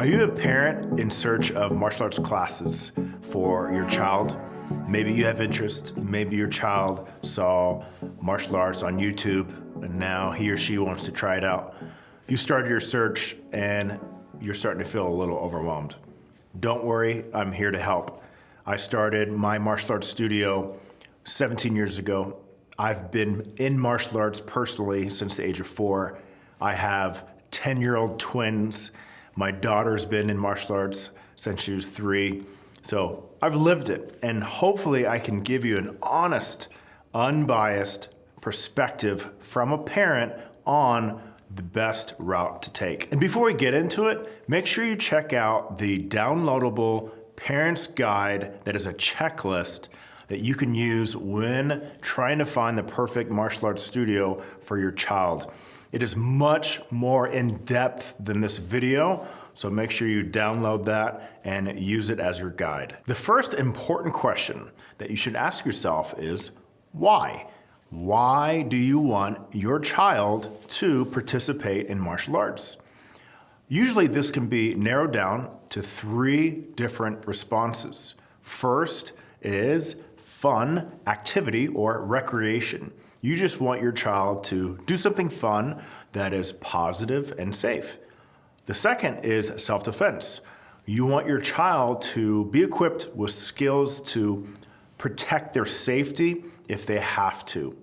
Are you a parent in search of martial arts classes for your child? Maybe you have interest, maybe your child saw martial arts on YouTube and now he or she wants to try it out. You started your search and you're starting to feel a little overwhelmed. Don't worry, I'm here to help. I started my martial arts studio 17 years ago. I've been in martial arts personally since the age of 4. I have 10-year-old twins. My daughter's been in martial arts since she was 3. So I've lived it, and hopefully I can give you an honest, unbiased perspective from a parent on the best route to take. And before we get into it, make sure you check out the downloadable Parent's Guide that is a checklist that you can use when trying to find the perfect martial arts studio for your child. It is much more in-depth than this video, so make sure you download that and use it as your guide. The first important question that you should ask yourself is, why? Why do you want your child to participate in martial arts? Usually this can be narrowed down to 3 different responses. First is fun, activity, or recreation. You just want your child to do something fun that is positive and safe. The second is self-defense. You want your child to be equipped with skills to protect their safety if they have to.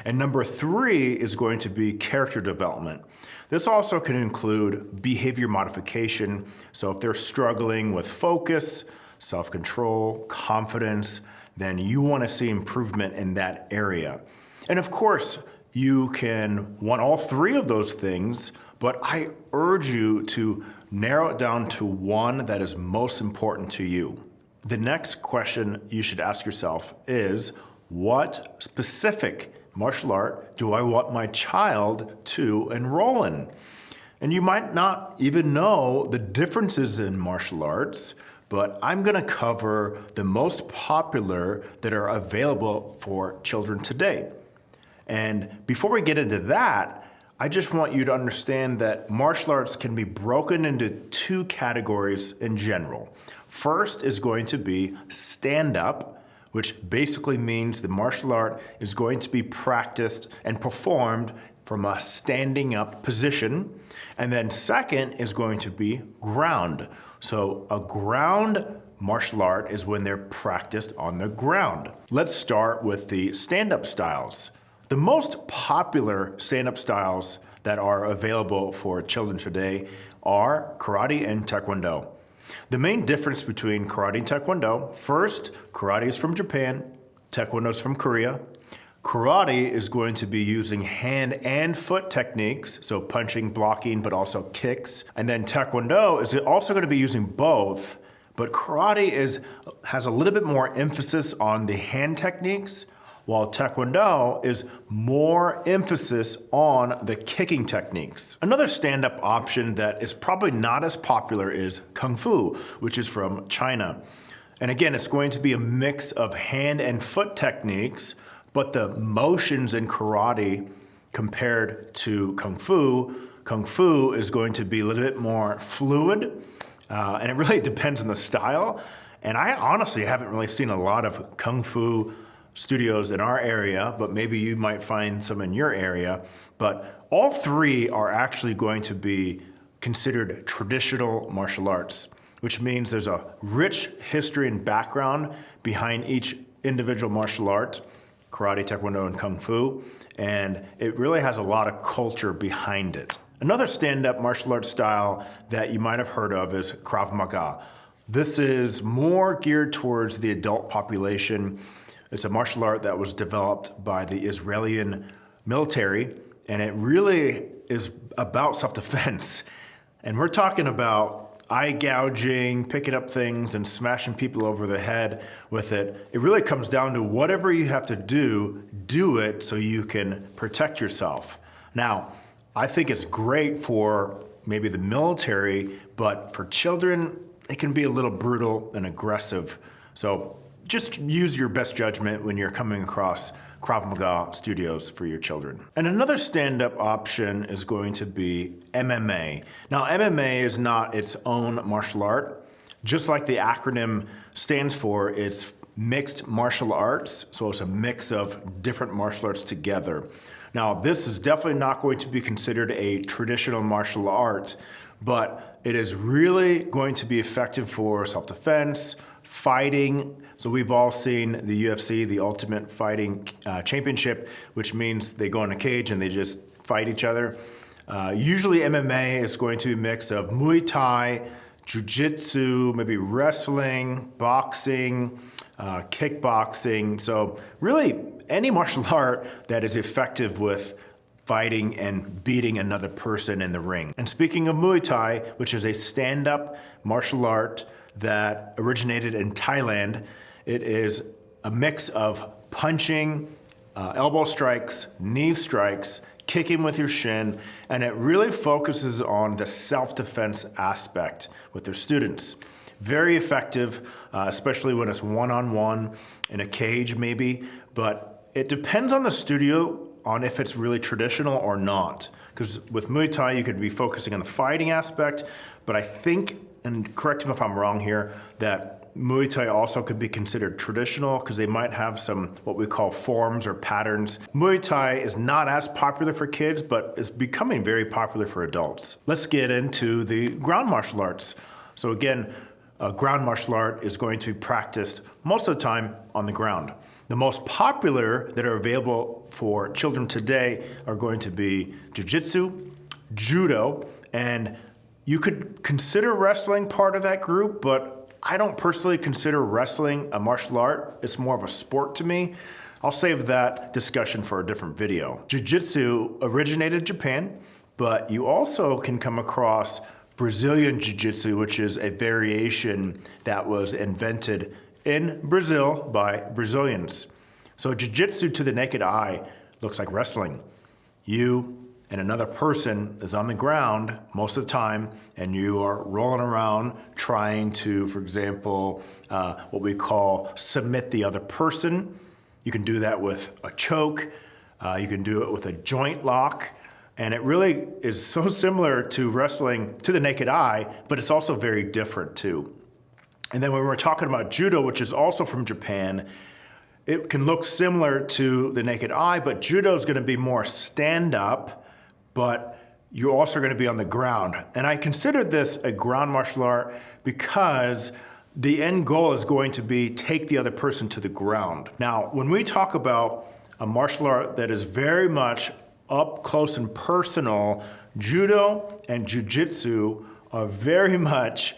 And number 3 is going to be character development. This also can include behavior modification. So if they're struggling with focus, self-control, confidence, then you want to see improvement in that area. And of course, you can want all 3 of those things, but I urge you to narrow it down to one that is most important to you. The next question you should ask yourself is, what specific martial art do I want my child to enroll in? And you might not even know the differences in martial arts, but I'm gonna cover the most popular that are available for children today. And before we get into that, I just want you to understand that martial arts can be broken into 2 categories in general. First is going to be stand-up, which basically means the martial art is going to be practiced and performed from a standing up position. And then second is going to be ground. So a ground martial art is when they're practiced on the ground. Let's start with the stand-up styles. The most popular stand-up styles that are available for children today are karate and taekwondo. The main difference between karate and taekwondo, first, karate is from Japan, taekwondo is from Korea. Karate is going to be using hand and foot techniques, so punching, blocking, but also kicks. And then taekwondo is also going to be using both, but karate has a little bit more emphasis on the hand techniques, while taekwondo is more emphasis on the kicking techniques. Another stand-up option that is probably not as popular is kung fu, which is from China. And again, it's going to be a mix of hand and foot techniques, but the motions in karate compared to kung fu is going to be a little bit more fluid, and it really depends on the style. And I honestly haven't really seen a lot of kung fu studios in our area, but maybe you might find some in your area. But all 3 are actually going to be considered traditional martial arts, which means there's a rich history and background behind each individual martial art, karate, taekwondo, and kung fu, and it really has a lot of culture behind it. Another stand-up martial arts style that you might have heard of is Krav Maga. This is more geared towards the adult population. It's a martial art that was developed by the Israeli military, and it really is about self-defense. And we're talking about eye gouging, picking up things and smashing people over the head with it. It really comes down to whatever you have to do it so you can protect yourself. Now, I think it's great for maybe the military, but for children, it can be a little brutal and aggressive. So just use your best judgment when you're coming across Krav Maga studios for your children. And another stand-up option is going to be MMA. Now, MMA is not its own martial art. Just like the acronym stands for, it's mixed martial arts, so it's a mix of different martial arts together. Now, this is definitely not going to be considered a traditional martial art, but it is really going to be effective for self-defense, fighting. So we've all seen the UFC, the Ultimate Fighting Championship, which means they go in a cage and they just fight each other. Usually MMA is going to be a mix of Muay Thai, Jiu-Jitsu, maybe wrestling, boxing, kickboxing. So really any martial art that is effective with fighting and beating another person in the ring. And speaking of Muay Thai, which is a stand-up martial art that originated in Thailand, it is a mix of punching, elbow strikes, knee strikes, kicking with your shin, and it really focuses on the self-defense aspect with their students. Very effective, especially when it's one-on-one in a cage maybe, but it depends on the studio on if it's really traditional or not. Because with Muay Thai, you could be focusing on the fighting aspect, but I think, and correct me if I'm wrong here, that Muay Thai also could be considered traditional because they might have some what we call forms or patterns. Muay Thai is not as popular for kids, but is becoming very popular for adults. Let's get into the ground martial arts. So again, ground martial art is going to be practiced most of the time on the ground. The most popular that are available for children today are going to be Jiu-Jitsu, Judo, and you could consider wrestling part of that group, but I don't personally consider wrestling a martial art. It's more of a sport to me. I'll save that discussion for a different video. Jiu-Jitsu originated in Japan, but you also can come across Brazilian Jiu-Jitsu, which is a variation that was invented in Brazil by Brazilians. So Jiu-Jitsu to the naked eye looks like wrestling. You and another person is on the ground most of the time, and you are rolling around trying to, for example, what we call submit the other person. You can do that with a choke. You can do it with a joint lock. And it really is so similar to wrestling to the naked eye, but it's also very different too. And then when we're talking about Judo, which is also from Japan, it can look similar to the naked eye, but Judo is going to be more stand-up, but you're also going to be on the ground. And I consider this a ground martial art because the end goal is going to be take the other person to the ground. Now, when we talk about a martial art that is very much up close and personal, Judo and Jiu-Jitsu are very much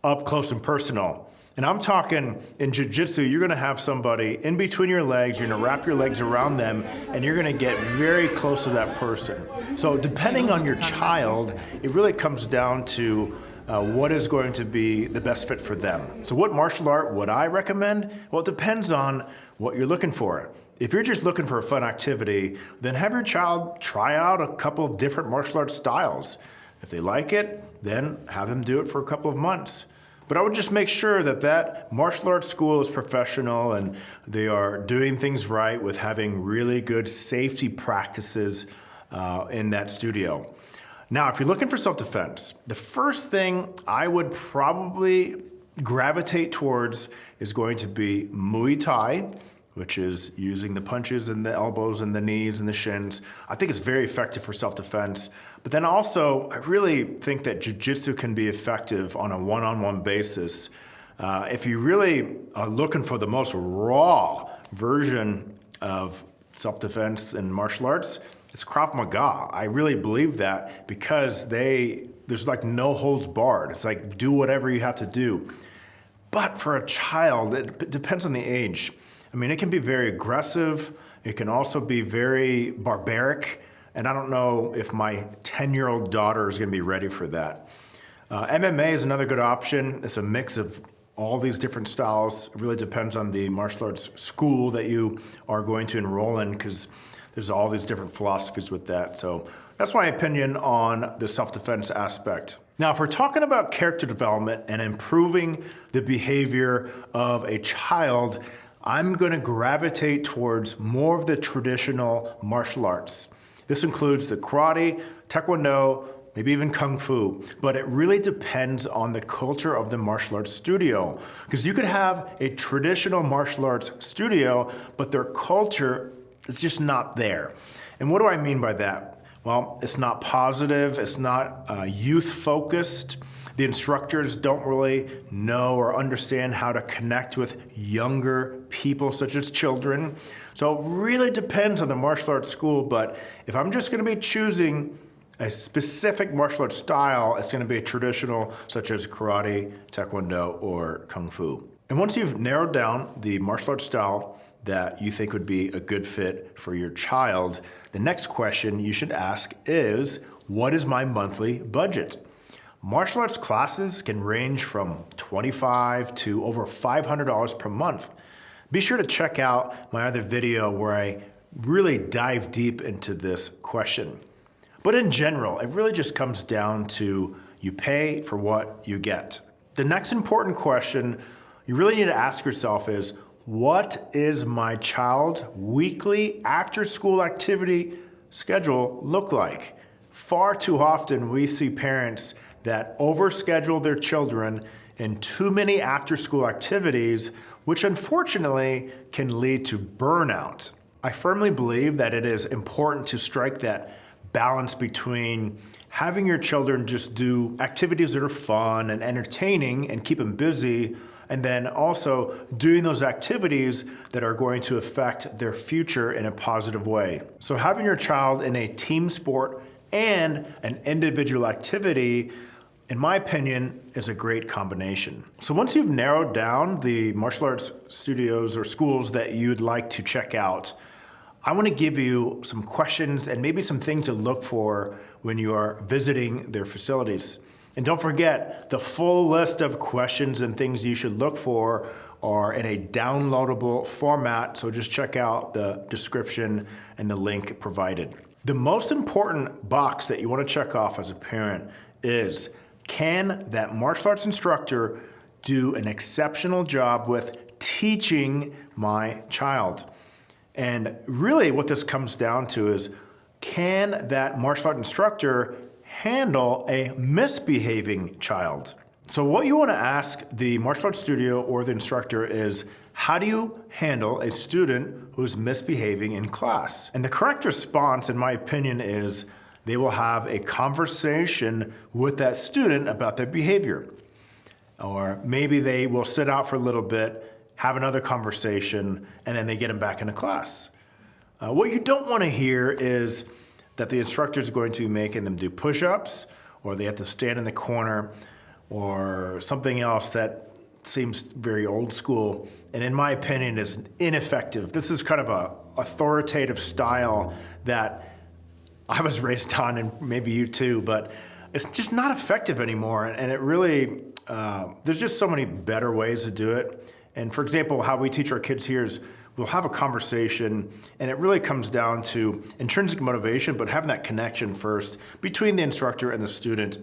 up close and personal. And I'm talking in Jiu-Jitsu, you're gonna have somebody in between your legs, you're gonna wrap your legs around them, and you're gonna get very close to that person. So depending on your child, it really comes down to what is going to be the best fit for them. So what martial art would I recommend? Well, it depends on what you're looking for. If you're just looking for a fun activity, then have your child try out a couple of different martial arts styles. If they like it, then have them do it for a couple of months. But I would just make sure that that martial arts school is professional and they are doing things right with having really good safety practices in that studio. Now, if you're looking for self-defense, the first thing I would probably gravitate towards is going to be Muay Thai, which is using the punches and the elbows and the knees and the shins. I think it's very effective for self-defense. But then also, I really think that Jiu-Jitsu can be effective on a one-on-one basis. If you really are looking for the most raw version of self-defense and martial arts, it's Krav Maga. I really believe that because there's like no holds barred. It's like do whatever you have to do. But for a child, it depends on the age. I mean, it can be very aggressive. It can also be very barbaric. And I don't know if my 10-year-old daughter is going to be ready for that. MMA is another good option. It's a mix of all these different styles. It really depends on the martial arts school that you are going to enroll in because there's all these different philosophies with that. So that's my opinion on the self-defense aspect. Now, if we're talking about character development and improving the behavior of a child, I'm going to gravitate towards more of the traditional martial arts. This includes the karate, taekwondo, maybe even kung fu, but it really depends on the culture of the martial arts studio. Because you could have a traditional martial arts studio, but their culture is just not there. And what do I mean by that? Well, it's not positive, it's not youth-focused. The instructors don't really know or understand how to connect with younger people, such as children. So it really depends on the martial arts school, but if I'm just gonna be choosing a specific martial arts style, it's gonna be a traditional, such as karate, taekwondo, or kung fu. And once you've narrowed down the martial arts style that you think would be a good fit for your child, the next question you should ask is, what is my monthly budget? Martial arts classes can range from $25 to over $500 per month. Be sure to check out my other video where I really dive deep into this question. But in general, it really just comes down to you pay for what you get. The next important question you really need to ask yourself is, what is my child's weekly after-school activity schedule look like? Far too often we see parents that overschedule their children in too many after-school activities, which unfortunately can lead to burnout. I firmly believe that it is important to strike that balance between having your children just do activities that are fun and entertaining and keep them busy, and then also doing those activities that are going to affect their future in a positive way. So having your child in a team sport and an individual activity, in my opinion, is a great combination. So once you've narrowed down the martial arts studios or schools that you'd like to check out, I want to give you some questions and maybe some things to look for when you are visiting their facilities. And don't forget, the full list of questions and things you should look for are in a downloadable format, so just check out the description and the link provided. The most important box that you want to check off as a parent is, can that martial arts instructor do an exceptional job with teaching my child? And really what this comes down to is, can that martial art instructor handle a misbehaving child? So what you want to ask the martial arts studio or the instructor is, how do you handle a student who's misbehaving in class? And the correct response, in my opinion, is they will have a conversation with that student about their behavior. Or maybe they will sit out for a little bit, have another conversation, and then they get them back into class. What you don't want to hear is that the instructor is going to be making them do push-ups, or they have to stand in the corner, or something else that seems very old school, and in my opinion is ineffective. This is kind of a authoritative style that I was raised on, and maybe you too, but it's just not effective anymore, and it really, there's just so many better ways to do it. And for example, how we teach our kids here is we'll have a conversation, and it really comes down to intrinsic motivation, but having that connection first between the instructor and the student.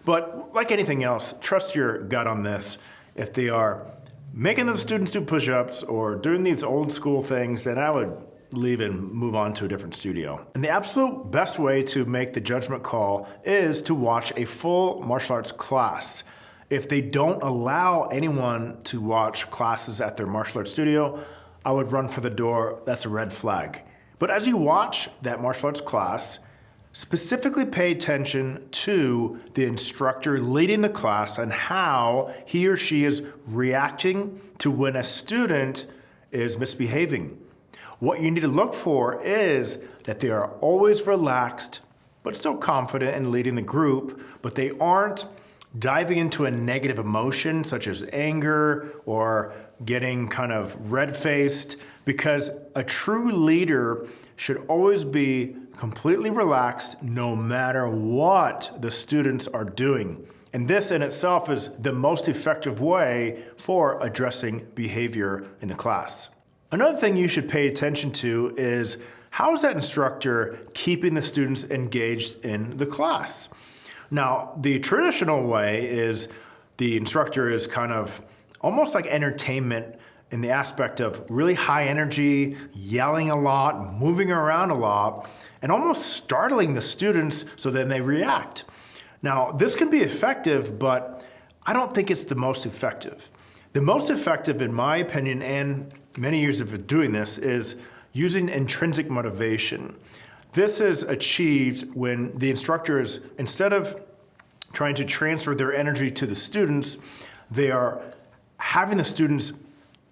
But like anything else, trust your gut on this. If they are making the students do push-ups or doing these old school things, then I would leave and move on to a different studio. And the absolute best way to make the judgment call is to watch a full martial arts class. If they don't allow anyone to watch classes at their martial arts studio, I would run for the door. That's a red flag. But as you watch that martial arts class, specifically pay attention to the instructor leading the class and how he or she is reacting to when a student is misbehaving. What you need to look for is that they are always relaxed, but still confident in leading the group, but they aren't diving into a negative emotion such as anger or getting kind of red-faced, because a true leader should always be completely relaxed no matter what the students are doing. And this in itself is the most effective way for addressing behavior in the class. Another thing you should pay attention to is, how is that instructor keeping the students engaged in the class? Now, the traditional way is the instructor is kind of almost like entertainment in the aspect of really high energy, yelling a lot, moving around a lot, and almost startling the students so then they react. Now, this can be effective, but I don't think it's the most effective. The most effective, in my opinion, and many years of doing this, is using intrinsic motivation. This is achieved when the instructor is, instead of trying to transfer their energy to the students, they are having the students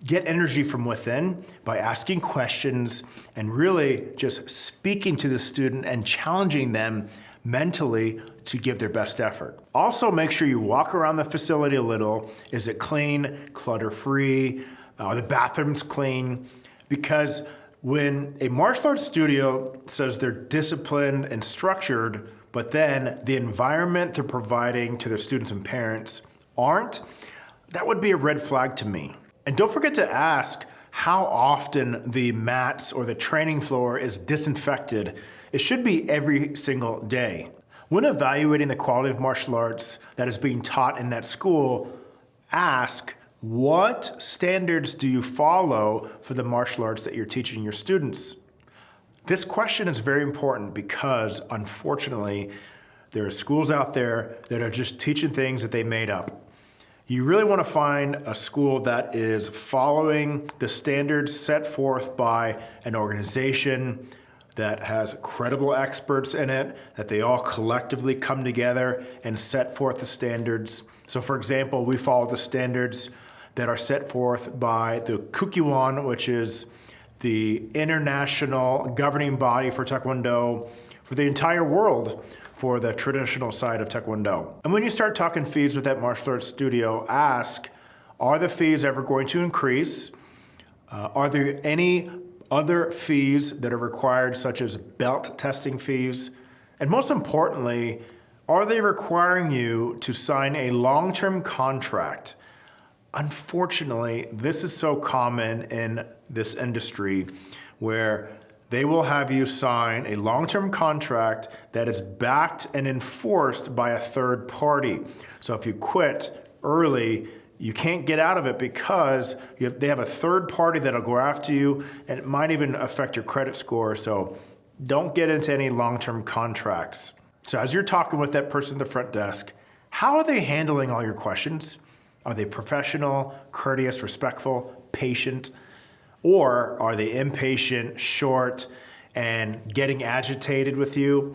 get energy from within by asking questions and really just speaking to the student and challenging them mentally to give their best effort. Also, make sure you walk around the facility a little. Is it clean, clutter-free? Are the bathrooms clean? Because when a martial arts studio says they're disciplined and structured, but then the environment they're providing to their students and parents aren't, that would be a red flag to me. And don't forget to ask how often the mats or the training floor is disinfected. It should be every single day. When evaluating the quality of martial arts that is being taught in that school, ask, what standards do you follow for the martial arts that you're teaching your students? This question is very important because, unfortunately, there are schools out there that are just teaching things that they made up. You really want to find a school that is following the standards set forth by an organization that has credible experts in it, that they all collectively come together and set forth the standards. So for example, we follow the standards that are set forth by the Kukiwan, which is the international governing body for Taekwondo for the entire world for the traditional side of Taekwondo. And when you start talking fees with that martial arts studio, ask, are the fees ever going to increase? Are there any other fees that are required, such as belt testing fees? And most importantly, are they requiring you to sign a long-term contract? Unfortunately, this is so common in this industry where they will have you sign a long-term contract that is backed and enforced by a third party. So if you quit early, you can't get out of it because they have a third party that'll go after you, and it might even affect your credit score. So don't get into any long-term contracts. So as you're talking with that person at the front desk, how are they handling all your questions? Are they professional, courteous, respectful, patient? Or are they impatient, short, and getting agitated with you?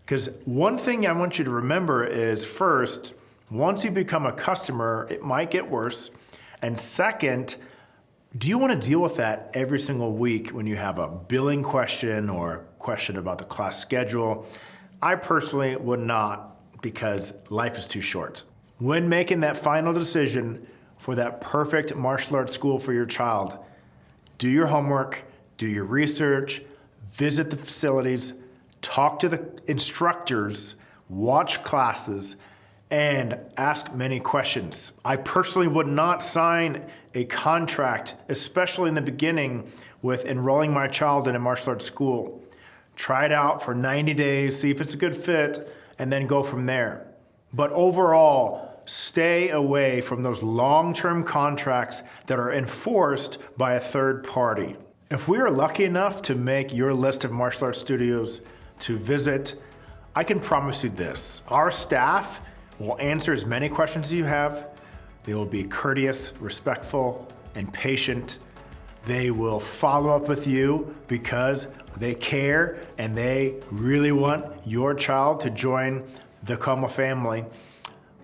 Because one thing I want you to remember is, first, once you become a customer, it might get worse. And second, do you want to deal with that every single week when you have a billing question or a question about the class schedule? I personally would not, because life is too short. When making that final decision for that perfect martial arts school for your child, do your homework, do your research, visit the facilities, talk to the instructors, watch classes, and ask many questions. I personally would not sign a contract, especially in the beginning, with enrolling my child in a martial arts school. Try it out for 90 days, see if it's a good fit, and then go from there. But overall, stay away from those long-term contracts that are enforced by a third party. If we are lucky enough to make your list of martial arts studios to visit, I can promise you this: our staff will answer as many questions as you have. They will be courteous, respectful, and patient. They will follow up with you because they care and they really want your child to join the Como family.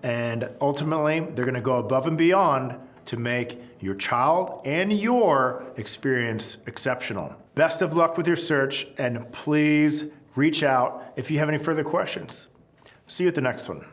And ultimately, they're going to go above and beyond to make your child and your experience exceptional. Best of luck with your search, and please reach out if you have any further questions. See you at the next one.